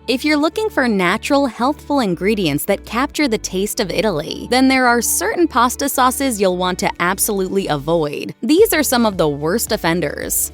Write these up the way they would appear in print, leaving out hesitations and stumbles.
If you're looking for natural, healthful ingredients that capture the taste of Italy, then there are certain pasta sauces you'll want to absolutely avoid. These are some of the worst offenders.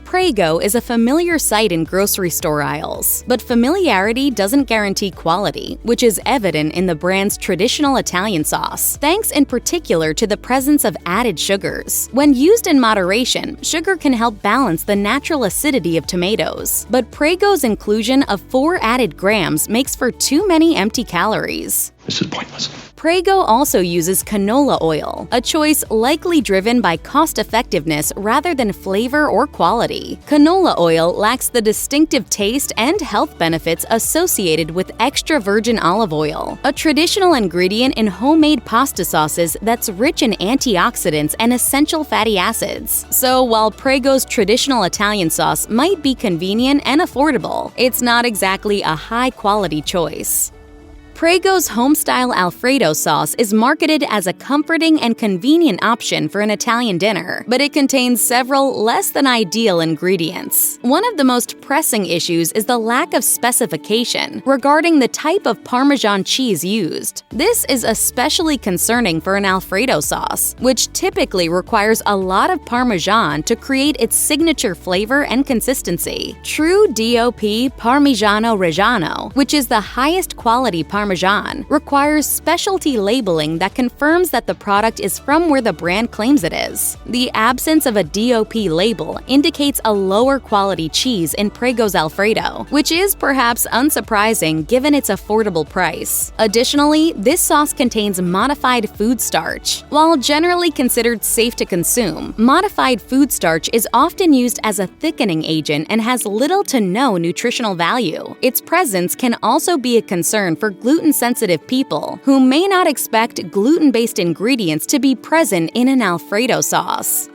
Prego is a familiar sight in grocery store aisles, but familiarity doesn't guarantee quality, which is evident in the brand's traditional Italian sauce, thanks in particular to the presence of added sugars. When used in moderation, sugar can help balance the natural acidity of tomatoes, but Prego's inclusion of 4 added grams makes for too many empty calories. This is pointless. Prego also uses canola oil, a choice likely driven by cost-effectiveness rather than flavor or quality. Canola oil lacks the distinctive taste and health benefits associated with extra virgin olive oil, a traditional ingredient in homemade pasta sauces that's rich in antioxidants and essential fatty acids. So while Prego's traditional Italian sauce might be convenient and affordable, it's not exactly a high-quality choice. Prego's Homestyle Alfredo sauce is marketed as a comforting and convenient option for an Italian dinner, but it contains several less than ideal ingredients. One of the most pressing issues is the lack of specification regarding the type of Parmesan cheese used. This is especially concerning for an Alfredo sauce, which typically requires a lot of Parmesan to create its signature flavor and consistency. True DOP Parmigiano Reggiano, which is the highest quality Parmesan, requires specialty labeling that confirms that the product is from where the brand claims it is. The absence of a DOP label indicates a lower quality cheese in Prego's Alfredo, which is perhaps unsurprising given its affordable price. Additionally, this sauce contains modified food starch. While generally considered safe to consume, modified food starch is often used as a thickening agent and has little to no nutritional value. Its presence can also be a concern for gluten-sensitive people who may not expect gluten-based ingredients to be present in an Alfredo sauce.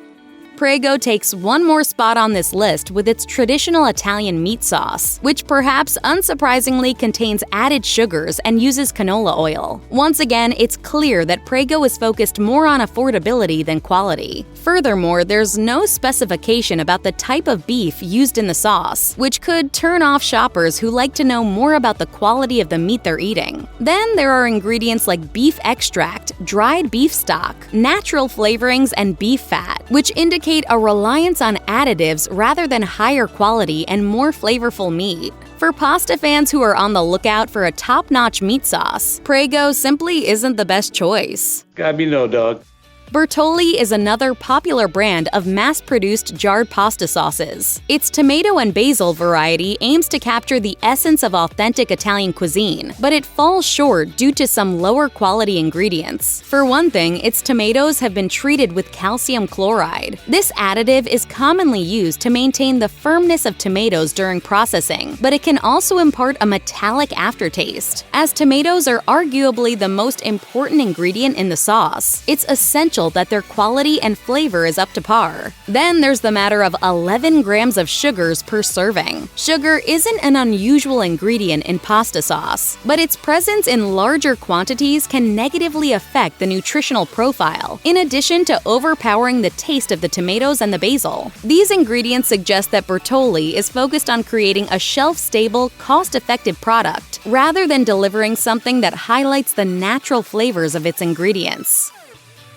Prego takes one more spot on this list with its traditional Italian meat sauce, which perhaps unsurprisingly contains added sugars and uses canola oil. Once again, it's clear that Prego is focused more on affordability than quality. Furthermore, there's no specification about the type of beef used in the sauce, which could turn off shoppers who like to know more about the quality of the meat they're eating. Then there are ingredients like beef extract, dried beef stock, natural flavorings, and beef fat, which indicate a reliance on additives rather than higher quality and more flavorful meat. For pasta fans who are on the lookout for a top-notch meat sauce, Prego simply isn't the best choice. Gotta be no dog. Bertolli is another popular brand of mass-produced jarred pasta sauces. Its tomato and basil variety aims to capture the essence of authentic Italian cuisine, but it falls short due to some lower-quality ingredients. For one thing, its tomatoes have been treated with calcium chloride. This additive is commonly used to maintain the firmness of tomatoes during processing, but it can also impart a metallic aftertaste. As tomatoes are arguably the most important ingredient in the sauce, it's essential that their quality and flavor is up to par. Then there's the matter of 11 grams of sugars per serving. Sugar isn't an unusual ingredient in pasta sauce, but its presence in larger quantities can negatively affect the nutritional profile, in addition to overpowering the taste of the tomatoes and the basil. These ingredients suggest that Bertolli is focused on creating a shelf-stable, cost-effective product, rather than delivering something that highlights the natural flavors of its ingredients.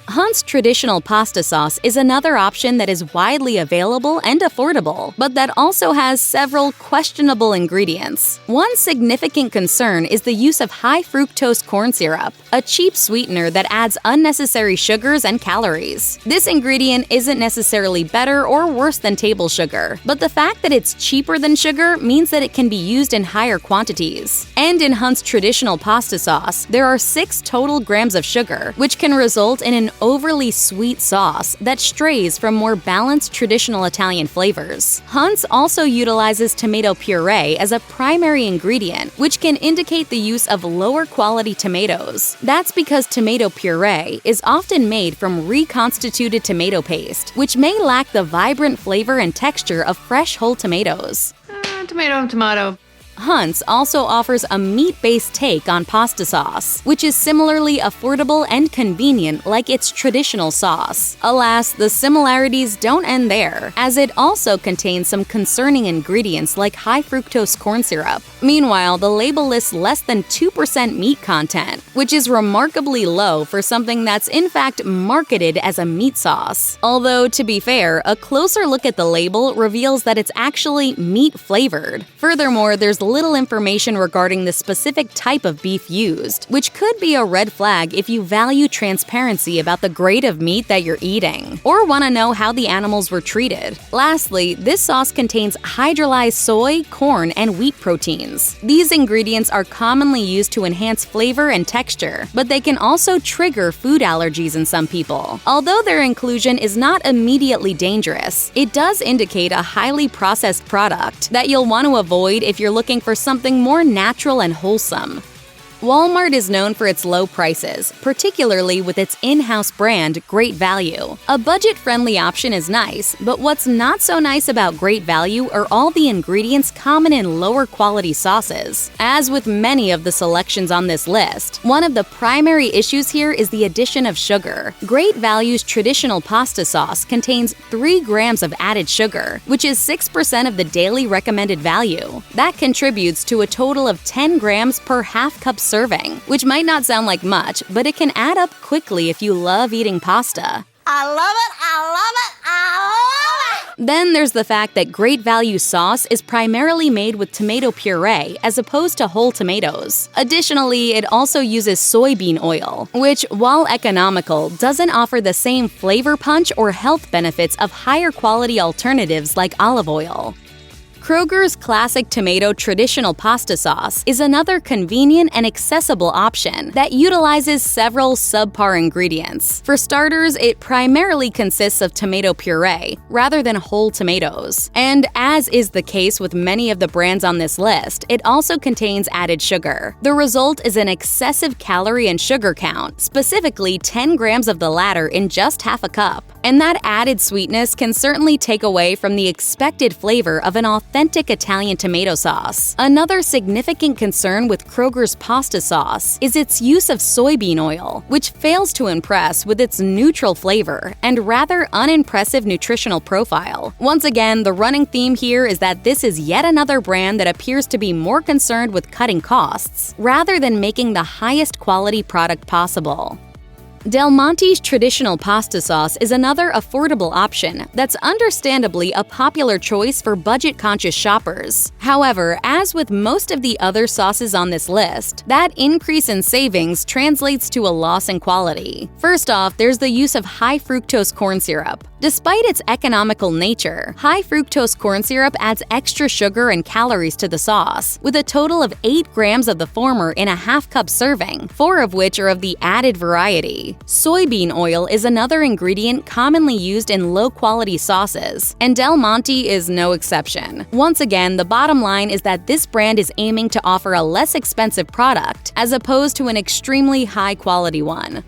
Hunt's traditional pasta sauce is another option that is widely available and affordable, but that also has several questionable ingredients. One significant concern is the use of high-fructose corn syrup, a cheap sweetener that adds unnecessary sugars and calories. This ingredient isn't necessarily better or worse than table sugar, but the fact that it's cheaper than sugar means that it can be used in higher quantities. And in Hunt's traditional pasta sauce, there are 6 total grams of sugar, which can result in an overly sweet sauce that strays from more balanced traditional Italian flavors. Hunt's also utilizes tomato puree as a primary ingredient, which can indicate the use of lower quality tomatoes. That's because tomato puree is often made from reconstituted tomato paste, which may lack the vibrant flavor and texture of fresh whole tomatoes. Tomato. Hunt's also offers a meat-based take on pasta sauce, which is similarly affordable and convenient like its traditional sauce. Alas, the similarities don't end there, as it also contains some concerning ingredients like high fructose corn syrup. Meanwhile, the label lists less than 2% meat content, which is remarkably low for something that's in fact marketed as a meat sauce. Although, to be fair, a closer look at the label reveals that it's actually meat-flavored. Furthermore, there's little information regarding the specific type of beef used, which could be a red flag if you value transparency about the grade of meat that you're eating, or want to know how the animals were treated. Lastly, this sauce contains hydrolyzed soy, corn, and wheat proteins. These ingredients are commonly used to enhance flavor and texture, but they can also trigger food allergies in some people. Although their inclusion is not immediately dangerous, it does indicate a highly processed product that you'll want to avoid if you're looking for something more natural and wholesome. Walmart is known for its low prices, particularly with its in-house brand, Great Value. A budget-friendly option is nice, but what's not so nice about Great Value are all the ingredients common in lower-quality sauces. As with many of the selections on this list, one of the primary issues here is the addition of sugar. Great Value's traditional pasta sauce contains 3 grams of added sugar, which is 6% of the daily recommended value. That contributes to a total of 10 grams per half-cup serving, which might not sound like much, but it can add up quickly if you love eating pasta. I love it, I love it, I love it! Then there's the fact that Great Value sauce is primarily made with tomato puree as opposed to whole tomatoes. Additionally, it also uses soybean oil, which, while economical, doesn't offer the same flavor punch or health benefits of higher quality alternatives like olive oil. Kroger's classic tomato traditional pasta sauce is another convenient and accessible option that utilizes several subpar ingredients. For starters, it primarily consists of tomato puree rather than whole tomatoes. And as is the case with many of the brands on this list, it also contains added sugar. The result is an excessive calorie and sugar count, specifically 10 grams of the latter in just half a cup. And that added sweetness can certainly take away from the expected flavor of an authentic Italian tomato sauce. Another significant concern with Kroger's pasta sauce is its use of soybean oil, which fails to impress with its neutral flavor and rather unimpressive nutritional profile. Once again, the running theme here is that this is yet another brand that appears to be more concerned with cutting costs rather than making the highest quality product possible. Del Monte's traditional pasta sauce is another affordable option that's understandably a popular choice for budget-conscious shoppers. However, as with most of the other sauces on this list, that increase in savings translates to a loss in quality. First off, there's the use of high fructose corn syrup. Despite its economical nature, high fructose corn syrup adds extra sugar and calories to the sauce, with a total of 8 grams of the former in a half-cup serving, 4 of which are of the added variety. Soybean oil is another ingredient commonly used in low-quality sauces, and Del Monte is no exception. Once again, the bottom line is that this brand is aiming to offer a less expensive product as opposed to an extremely high-quality one.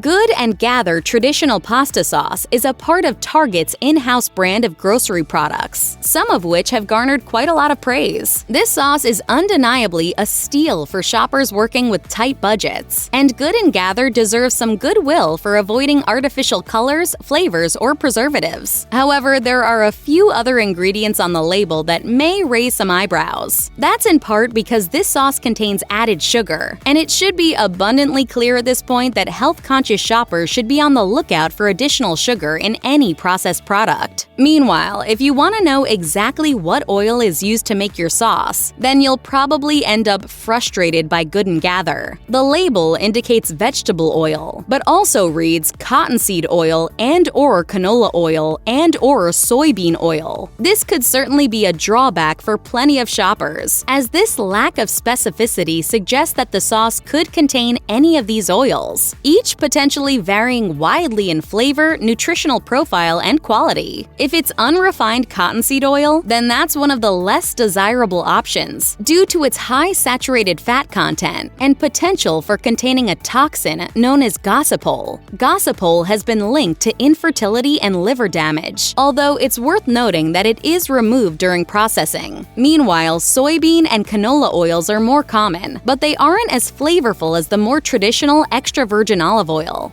Good and Gather traditional pasta sauce is a part of Target's in-house brand of grocery products, some of which have garnered quite a lot of praise. This sauce is undeniably a steal for shoppers working with tight budgets, and Good and Gather deserves some goodwill for avoiding artificial colors, flavors, or preservatives. However, there are a few other ingredients on the label that may raise some eyebrows. That's in part because this sauce contains added sugar, and it should be abundantly clear at this point that health-conscious shoppers should be on the lookout for additional sugar in any processed product. Meanwhile, if you want to know exactly what oil is used to make your sauce, then you'll probably end up frustrated by Good and Gather. The label indicates vegetable oil, but also reads cottonseed oil and/or canola oil and/or soybean oil. This could certainly be a drawback for plenty of shoppers, as this lack of specificity suggests that the sauce could contain any of these oils. Each potentially varying widely in flavor, nutritional profile, and quality. If it's unrefined cottonseed oil, then that's one of the less desirable options due to its high saturated fat content and potential for containing a toxin known as gossypol. Gossypol has been linked to infertility and liver damage, although it's worth noting that it is removed during processing. Meanwhile, soybean and canola oils are more common, but they aren't as flavorful as the more traditional extra virgin olive oil.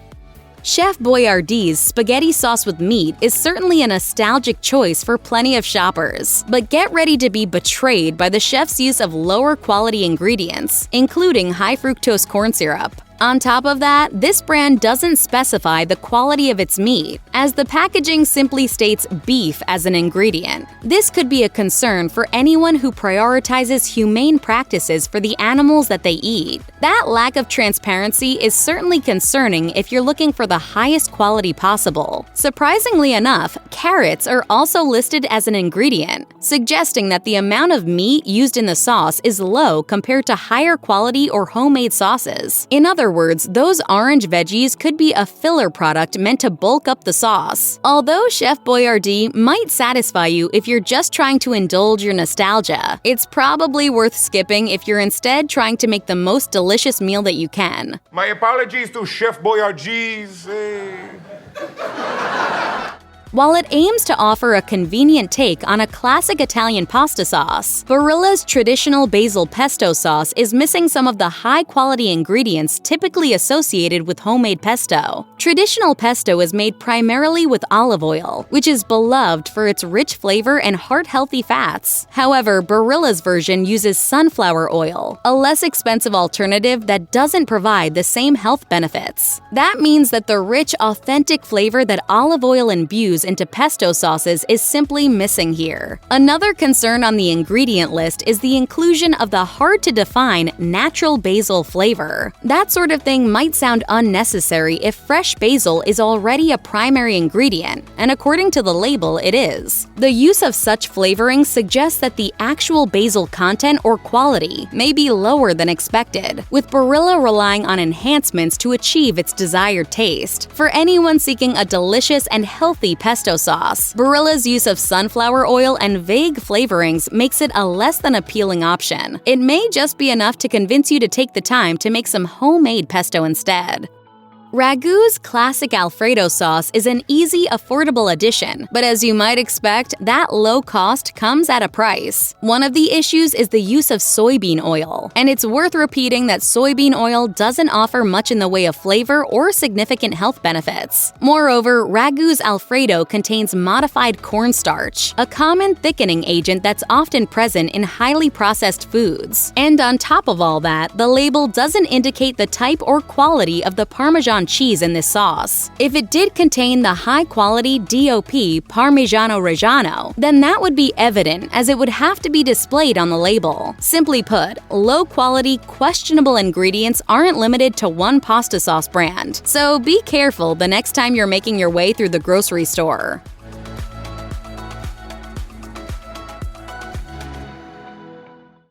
Chef Boyardee's spaghetti sauce with meat is certainly a nostalgic choice for plenty of shoppers, but get ready to be betrayed by the chef's use of lower quality ingredients, including high fructose corn syrup. On top of that, this brand doesn't specify the quality of its meat, as the packaging simply states beef as an ingredient. This could be a concern for anyone who prioritizes humane practices for the animals that they eat. That lack of transparency is certainly concerning if you're looking for the highest quality possible. Surprisingly enough, carrots are also listed as an ingredient, suggesting that the amount of meat used in the sauce is low compared to higher quality or homemade sauces. In other words, those orange veggies could be a filler product meant to bulk up the sauce. Although Chef Boyardee might satisfy you if you're just trying to indulge your nostalgia, it's probably worth skipping if you're instead trying to make the most delicious meal that you can. My apologies to Chef Boyardee's. While it aims to offer a convenient take on a classic Italian pasta sauce, Barilla's traditional basil pesto sauce is missing some of the high-quality ingredients typically associated with homemade pesto. Traditional pesto is made primarily with olive oil, which is beloved for its rich flavor and heart-healthy fats. However, Barilla's version uses sunflower oil, a less expensive alternative that doesn't provide the same health benefits. That means that the rich, authentic flavor that olive oil imbues into pesto sauces is simply missing here. Another concern on the ingredient list is the inclusion of the hard-to-define natural basil flavor. That sort of thing might sound unnecessary if fresh basil is already a primary ingredient, and according to the label, it is. The use of such flavoring suggests that the actual basil content or quality may be lower than expected, with Barilla relying on enhancements to achieve its desired taste. For anyone seeking a delicious and healthy pesto sauce, Barilla's use of sunflower oil and vague flavorings makes it a less than appealing option. It may just be enough to convince you to take the time to make some homemade pesto instead. Ragu's classic Alfredo sauce is an easy, affordable addition, but as you might expect, that low cost comes at a price. One of the issues is the use of soybean oil, and it's worth repeating that soybean oil doesn't offer much in the way of flavor or significant health benefits. Moreover, Ragu's Alfredo contains modified cornstarch, a common thickening agent that's often present in highly processed foods. And on top of all that, the label doesn't indicate the type or quality of the Parmesan cheese in this sauce. If it did contain the high-quality DOP Parmigiano Reggiano, then that would be evident as it would have to be displayed on the label. Simply put, low-quality, questionable ingredients aren't limited to one pasta sauce brand, so be careful the next time you're making your way through the grocery store.